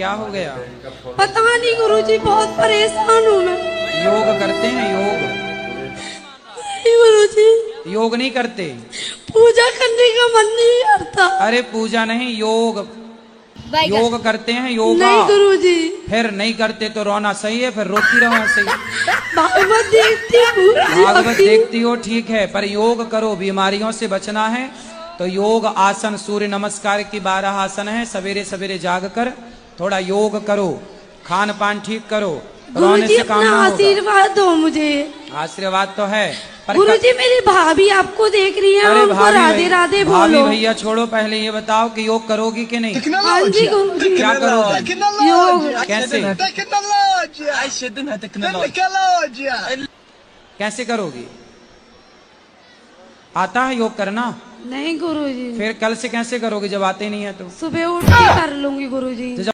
क्या हो गया? पता नहीं गुरुजी, बहुत परेशान हूँ मैं। योग करते हैं योग? नहीं गुरुजी, योग नहीं करते? पूजा करने का मन नहीं करता। अरे पूजा नहीं, योग। योग करते हैं योगा? नहीं गुरुजी। फिर नहीं करते तो रोना सही है, फिर रोती रहो ऐसे ही। भागवत देखती हूँ। भागवत देखती हो ठीक है, पर योग करो, बीमारियों से बचना है तो योग आसन, सूर्य नमस्कार की 12 आसन है, सवेरे सवेरे जाग कर थोड़ा योग करो, खान पान ठीक करो, रोने गुरुजी से काम अपना ना होगा। आशीर्वाद दो मुझे। आशीर्वाद तो है पर गुरुजी मेरी भाभी आपको देख रही है, अरे उनको राधे राधे भाभी बोलो। भैया छोड़ो, पहले ये बताओ कि योग करोगी कि नहीं? हाँ जी गुरुजी। क्या करोगी? योग। कैसे? Tecnologia! कैसे करोगी? आता है योग करना? नहीं गुरुजी। फिर कल से कैसे करोगे जब आते नहीं है तो? सुबह उठ के कर लूंगी गुरुजी।